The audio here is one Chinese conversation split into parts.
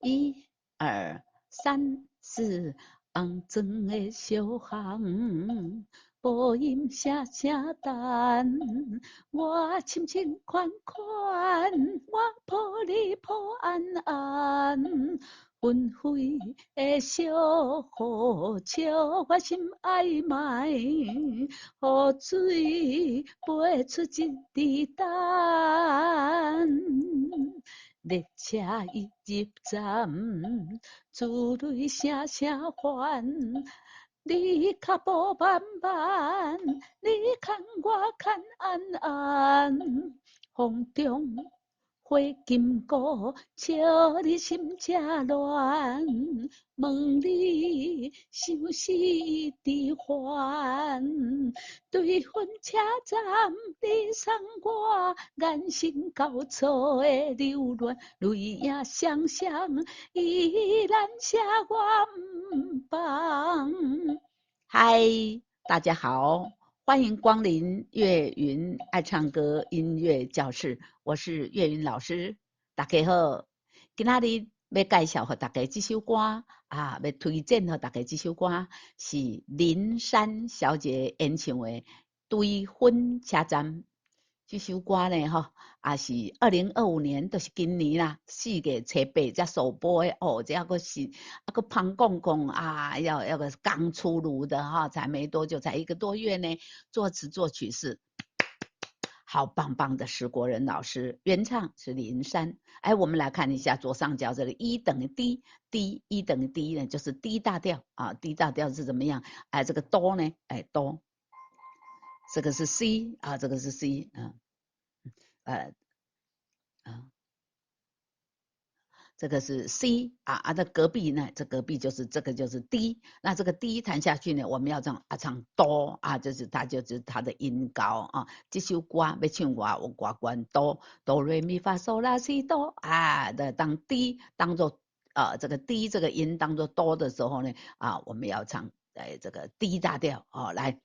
一二三四，红砖的小巷，步音声声淡，我深深款款，我抱你抱安安。纷飞的小雨笑，我心爱埋，雨水飞出一滴蛋。列车一入站，珠泪声声还。你脚步慢慢，你看我看安安，风中花金菇，笑你心正乱，问你想死伫烦。对分车站，你送我眼神交错的流乱，泪影双双，依然写我毋放。嗨，大家好，欢迎光临岳云爱唱歌音乐教室，我是岳云老师，大家好。今仔日要介绍给大家这首歌要推荐给大家这首歌是林珊小姐演唱的《对分车站》。这首歌呢，也是2025年，就是今年啦，4月7才首播的哦，这个是个胖公公要个刚出炉的才没多久，才1个多月呢。作词作曲是好棒棒的石国人老师，原唱是林珊。哎，我们来看一下左上角这里，1等于 D，D 1等于 D 呢，就是 D 大调，D 大调是怎么样？哎，这个哆呢，哎哆，这个是 C 这个是 C，这个是 C 的隔壁呢，这隔壁就是这个就是 D， 那这个 D 弹下去呢，我们要唱哆就是它的音高这首歌要唱我关哆哆来咪发嗦拉西哆的当 D 当做这个 D 这个音当做哆的时候呢我们要唱这个 D 大调来。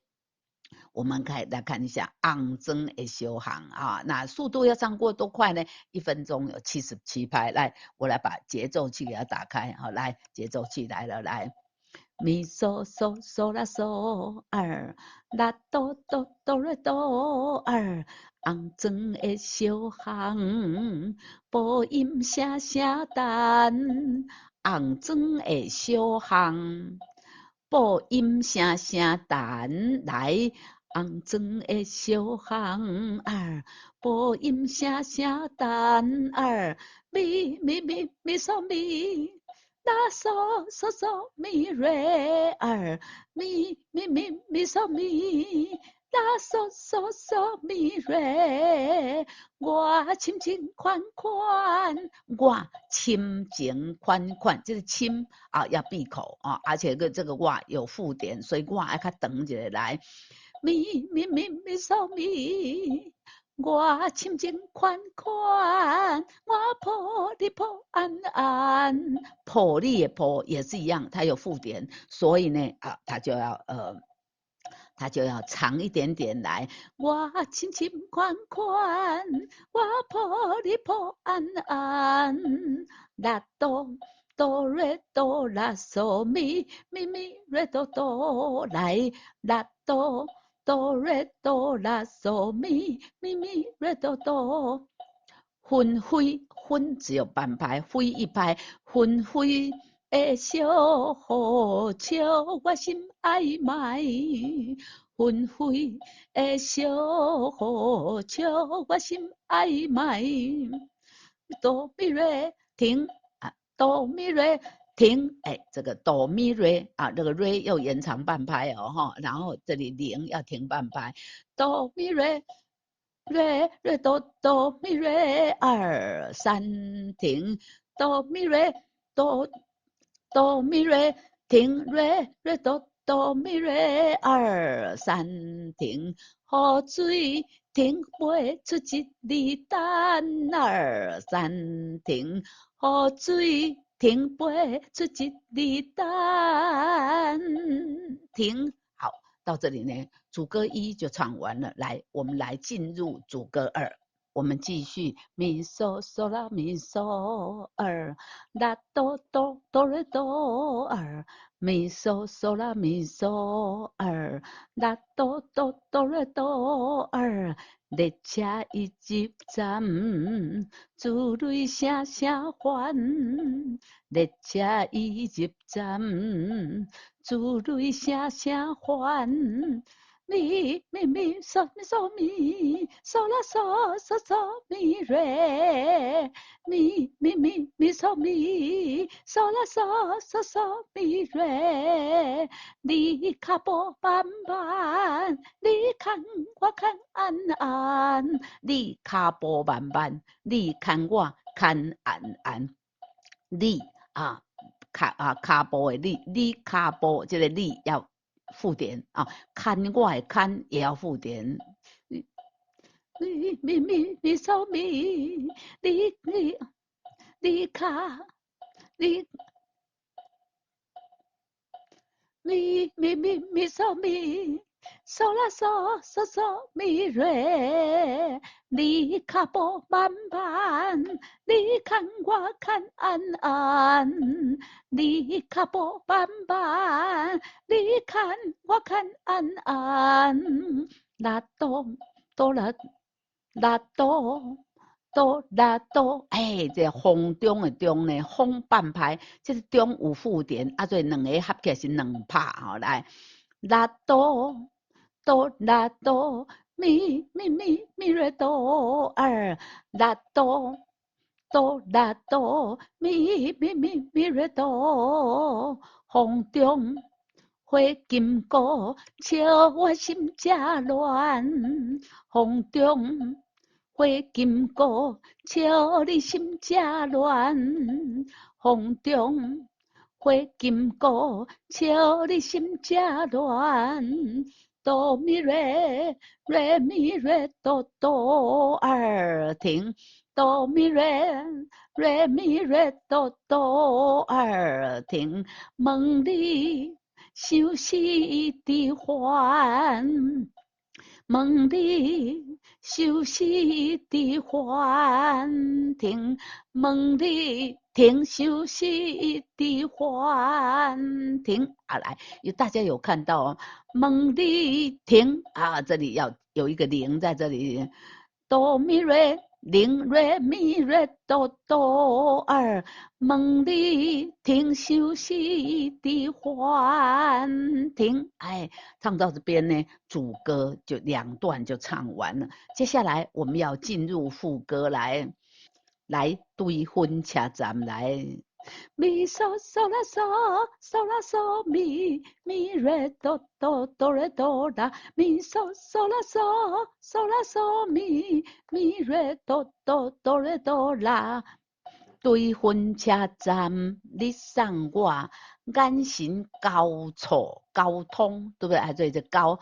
我们来看一下红砖的小巷那速度要唱过多快呢？1分钟有77拍。来，我来把节奏器给它打开来，节奏器来了，来，咪嗦嗦嗦啦嗦二，啦哆哆哆啦哆二，红砖的小巷，步音声声淡，红砖的小巷。步音声声淡，来，红砖的小巷步音声声淡咪咪咪咪嗦咪，啦嗦嗦嗦咪瑞咪咪咪咪嗦咪，啦嗦嗦嗦咪瑞，我深深款款，我深情款款，这个深要闭口而且这个我有附点，所以我要较长一下来，咪咪咪咪嗦咪。我深情款款，我抱你抱安安，抱你的抱也是一样，它有附点，所以呢它就要长一点点来。我深情款款，我抱你抱安安，啦哆哆瑞哆啦嗦咪咪咪瑞哆哆来，啦哆哆瑞哆啦嗦咪咪咪瑞哆哆。分飞分只有半拍，飞1拍，纷飞的小雨笑，我心爱埋。纷飞的小雨笑，我心爱埋。哆咪瑞停哆咪瑞停，这个哆咪瑞这个瑞又延长半拍然后这里0要停半拍，哆咪瑞。瑞瑞哆哆咪瑞2、3停，哆咪瑞哆哆咪瑞停，瑞瑞哆哆咪瑞2、3停，雨水停飞出一粒蛋2、3停，雨水停飞出一粒蛋停。好，到这里呢，主歌1就唱完了。来，我们来进入主歌2。我们继续咪嗦嗦啦咪嗦2，拉哆哆哆来哆儿，咪嗦嗦啦咪嗦儿，拉哆哆哆来哆儿，列车一入站，珠泪声声还，列车一入站，珠泪声声还。咪咪咪嗦咪嗦咪，嗦啦嗦嗦嗦咪瑞，咪咪咪咪嗦咪，嗦啦嗦嗦嗦咪瑞。你卡波斑斑，你看我看安安，你卡波斑斑，你看我看安安，你啊卡波的你卡波这个你要附点啊，看我的看也要附点。咪嗦咪，你卡你咪嗦咪，嗦啦嗦嗦嗦咪瑞，你卡波斑斑，你看我看安安，你卡波斑斑，你看我看安安，拉哆哆啦拉哆。哆啦哆，这风中的中呢，风半拍，这是中有附点，啊，所以两个合起来是两拍，好来，啦哆哆啦哆，咪瑞哆儿，啦哆哆啦哆，咪瑞哆，风中花金菇，笑我心正乱，风中。花金菇，笑你心正乱，风中花金菇，笑你心正乱。哆咪瑞，瑞咪瑞哆哆儿停，哆咪瑞，瑞咪瑞哆哆儿停，梦里休息的还。梦里休息的幻听，梦里听休息的幻听。啊，来，大家有看到哦？梦里听啊，这里要有一个零在这里，哆咪瑞。零瑞咪瑞哆哆儿，梦里听休息的幻听。唱到这边呢，主歌就两段就唱完了。接下来我们要进入副歌来对分车站来。咪嗦嗦啦嗦，嗦啦嗦咪瑞哆哆哆瑞哆啦，咪嗦嗦啦嗦，嗦啦嗦咪瑞哆哆哆瑞哆啦。对分车站，你送我眼神交错交通，对不对？所以这交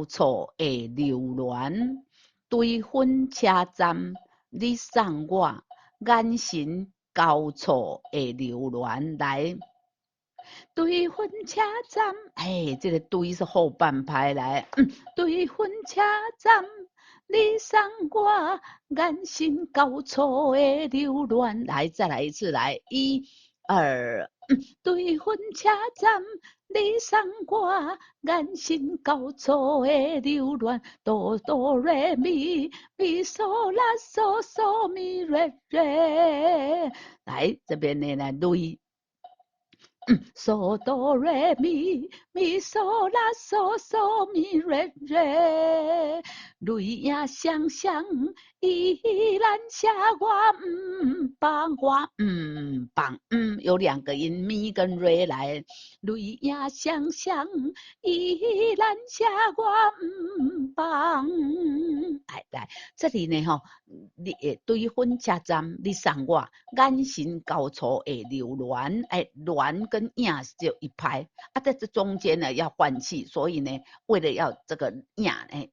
错的流连。对分车站，你送我眼神交错的流连来。对分车站，这个对是后半拍来。对分车站，你送我眼神交错的流乱。来，再来一次，来，一、二。对分车站，你送我眼神交错的流乱。哆哆来咪咪嗦啦嗦嗦咪瑞瑞。来，这边呢来对。嗦哆来咪咪嗦啦嗦嗦咪瑞瑞，泪影双双依然下我帮我帮有两个音咪跟瑞来，泪影双双依然下我帮。来这里呢你对分车站，你送我眼神交错的流乱，乱跟影只有一拍，在这中间呢要换气，所以呢，为了要这个影呢，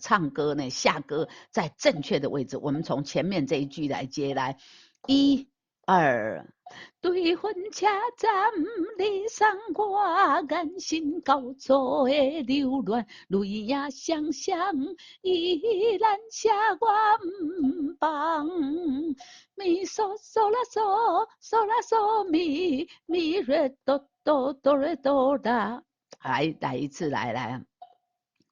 唱歌呢下歌在正确的位置，我们从前面这一句来接来，一、二。对分车站，你送我眼神交错的流乱，泪影双双，依然写我毋放。咪嗦嗦啦嗦，嗦啦嗦咪咪瑞哆哆哆瑞哆啦。来一次，来，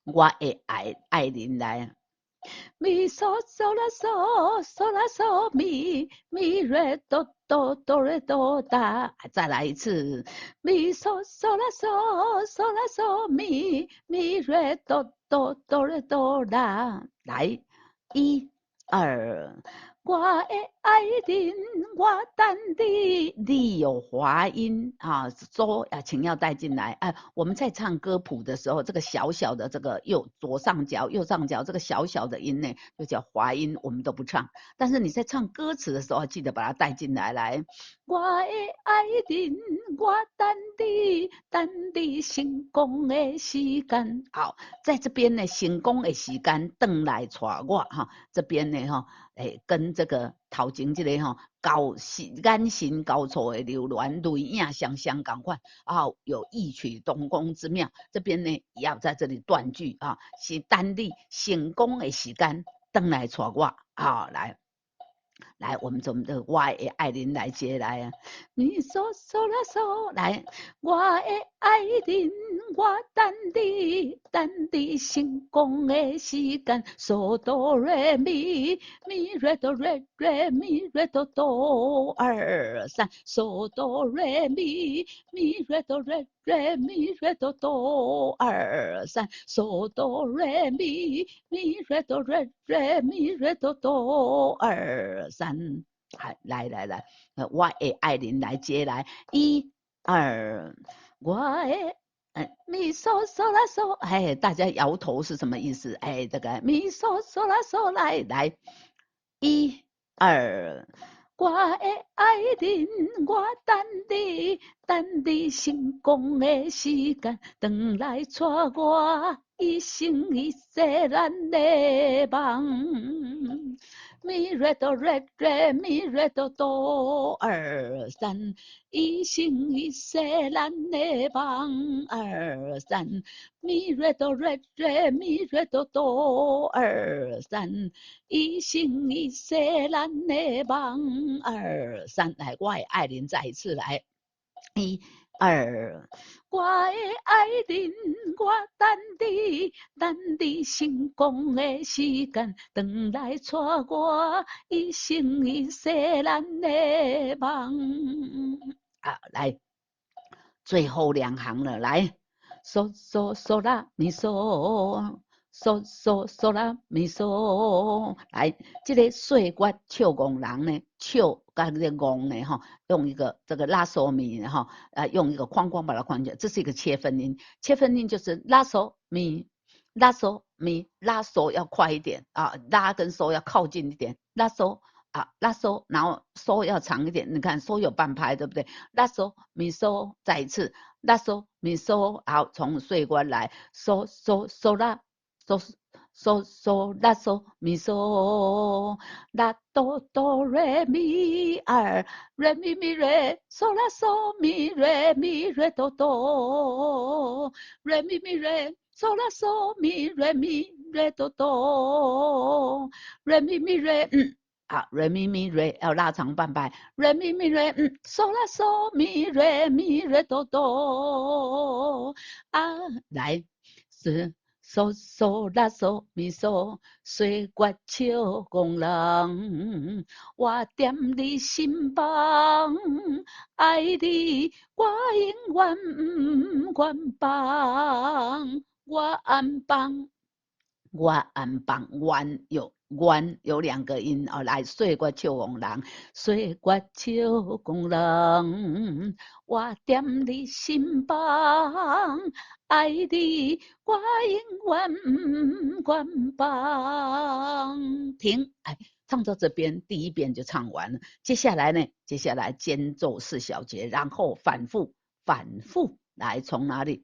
我的爱人来。咪嗦嗦啦嗦，嗦啦嗦咪咪瑞哆哆哆瑞哆哒，再来一次，咪嗦嗦啦嗦，嗦啦嗦咪咪瑞哆哆哆瑞哆啦，来，一二。我的爱人，我等你有滑音啊，说请要带进来。我们在唱歌谱的时候，这个小小的这个左上角、右上角这个小小的音呢，就叫滑音，我们都不唱。但是你在唱歌词的时候，记得把它带进来。来，我的爱人，我等你成功的时间。好，在这边呢，成功的时间等来带我哈，这边呢哈。跟这个头前这个吼眼神交错的流乱，泪影相相共款啊，有异曲同工之妙。这边呢也要在这里断句啊，是等你成功的时间等来带我啊，来，我们从这我的爱人来接来啊，咪嗦嗦啦嗦，来，我的爱人，我等你成功的时间，嗦哆来咪咪瑞哆瑞瑞咪瑞哆哆二三，嗦哆来咪咪瑞哆瑞瑞咪瑞哆哆二三，嗦哆来咪咪瑞哆瑞瑞咪瑞哆哆二三。来，我的爱人来接来，一二，我的咪嗦嗦啦嗦，哎，大家摇头是什么意思？哎，这个咪嗦嗦啦嗦，来，一二，我的爱人，我等你成功的时间，回来带我一生一世咱的梦。咪瑞哆瑞瑞咪瑞哆哆二三，一生一世咱的梦二三，咪瑞哆瑞瑞咪瑞哆哆二三，一生一世咱的梦二三。来，我的爱人再一次来，一二。我的爱人，我等你成功的时间，回来带我一生一世咱的梦。来，最后两行了，来，嗦嗦嗦啦咪嗦，嗦嗦嗦啦咪嗦，来，这个岁月唱功人呢，唱跟这个功呢哈，用一个这个拉嗦咪哈，用一个框框把它框起来，这是一个切分音，切分音就是拉嗦咪。拉嗦咪拉嗦要快一点啊，拉跟嗦要靠近一点，拉嗦拉嗦，然后嗦要长一点。你看嗦有半拍，对不对？拉嗦咪嗦，再一次拉嗦咪嗦，好，从岁关来，嗦嗦嗦啦，嗦嗦嗦拉嗦咪嗦，拉哆哆瑞咪二，瑞咪咪瑞，嗦啦嗦咪瑞咪瑞哆哆，瑞咪咪瑞。嗦啦嗦咪瑞咪瑞哆哆，瑞咪咪瑞瑞咪咪瑞要拉长半拍，瑞咪咪瑞嗦啦嗦咪瑞咪瑞哆哆来是嗦嗦啦嗦咪嗦，岁月笑工人，我踮你心房，爱你我永远不愿放。我安邦，我安邦，弯有两个音来岁月笑工人，岁月笑工人，我踮你心房，爱你我永远不愿放。停，唱到这边，第一遍就唱完了。接下来呢？接下来间奏4小节，然后反复来，从哪里？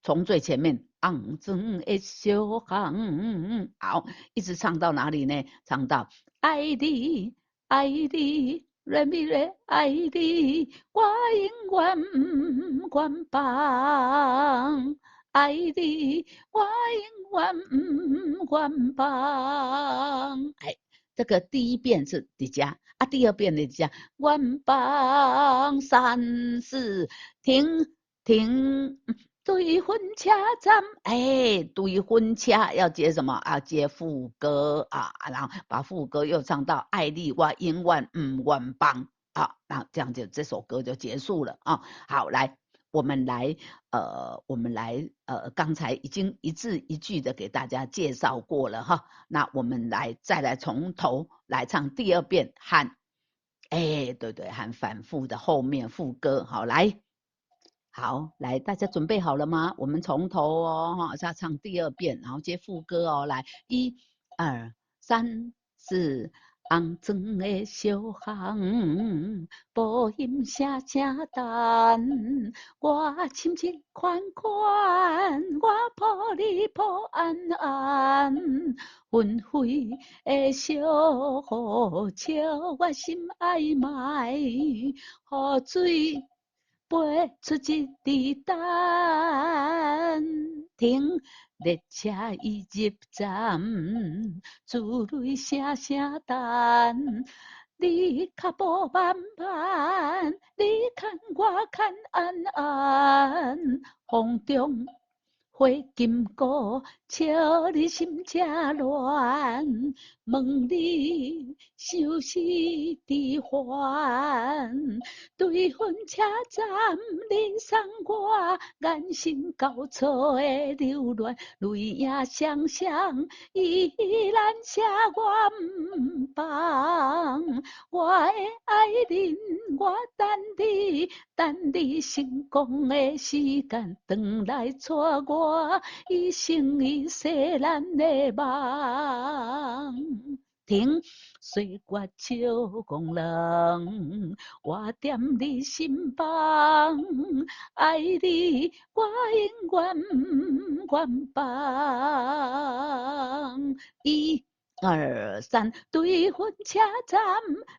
从最前面，红妆的小巷，好，一直唱到哪里呢？唱到爱你，爱你，瑞咪瑞爱你，我永远不愿放。爱你，我永远不愿放。哎，这个第一遍是伫遮，啊，第二遍伫遮，愿放三四停停。对婚车站，哎，对婚车要接什么啊？接副歌啊，然后把副歌又唱到爱你我永远不愿放啊，那这样就这首歌就结束了啊。好，来，我们来刚才已经一字一句的给大家介绍过了哈，那我们再来从头来唱第二遍和，哎，对对，和反复的后面副歌，好来。好，来，大家准备好了吗？我们从头哦，哈，再唱第二遍，然后接副歌哦。来，一、二、三、四，红妆的小巷，步音声声淡，我深深款款，我抱你抱安安，纷飞的小雨笑，我心爱埋，雨水。飞出一滴蛋，停，列车已入站，珠泪声声弹。你脚步慢慢，你看我看安安，风中。花金菇，笑你心正乱，问你想死伫烦。对分车站，你送我眼神交错的流乱，泪影双双，依然写我毋放。我的爱人，我等你，等你成功的时间，回来带我一生一世咱的梦。停，岁月照光人，我踮你心房，爱你我永远不愿放。一、二、三，对分车站，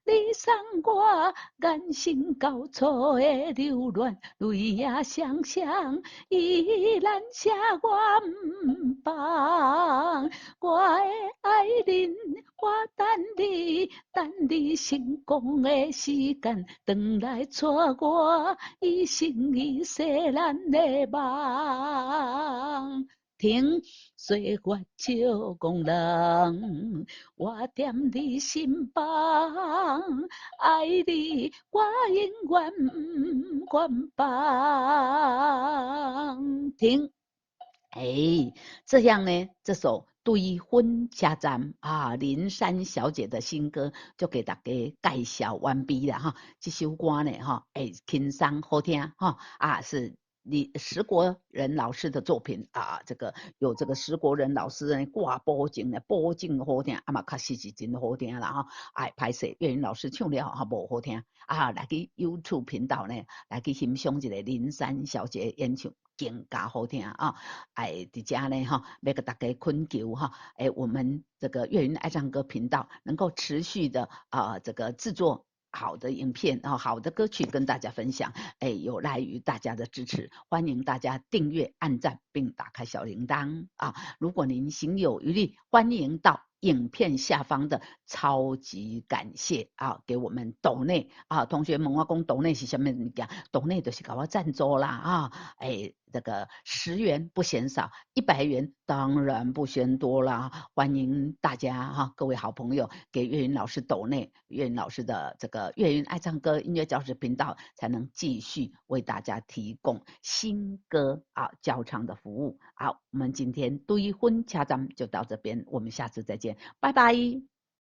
你送我眼神交错的流乱，泪影双双，依然写我毋放。我的爱人，我等你，等你成功的时间，回来带我一生一世咱的梦。停，岁月照光人，我踮你心房，爱你我永远不愿放。停。哎，这样呢，这首对婚车站啊，林珊小姐的新歌就给大家介绍完毕了哈。这首歌呢，哈，哎，轻松好听哈啊，是石国人老师的作品啊，这个有这个石国人老师呢挂播景的播景好听，啊嘛确实是真好听啦哈。哎，拍摄岳云老师唱了哈无好听啊，来去 YouTube 频道呢，来去欣赏一个林珊小姐演唱。更加好听啊！哎，伫遮呢哈，要给大家恳求哈，哎，我们这个岳云爱唱歌频道能够持续的这个制作好的影片啊，好的歌曲跟大家分享，哎，有赖于大家的支持，欢迎大家订阅、按赞并打开小铃铛啊！如果您行有余力，欢迎到影片下方的超级感谢啊，给我们抖内啊，同学问我讲抖内是什么物件？抖内就是给我赞助啦啊，哎，这个10元不嫌少，100元当然不嫌多啦。欢迎大家哈，各位好朋友给岳云老师抖内，岳云老师的这个岳云爱唱歌音乐教室频道才能继续为大家提供新歌啊教唱的服务。好，我们今天对婚家长就到这边，我们下次再见，拜拜。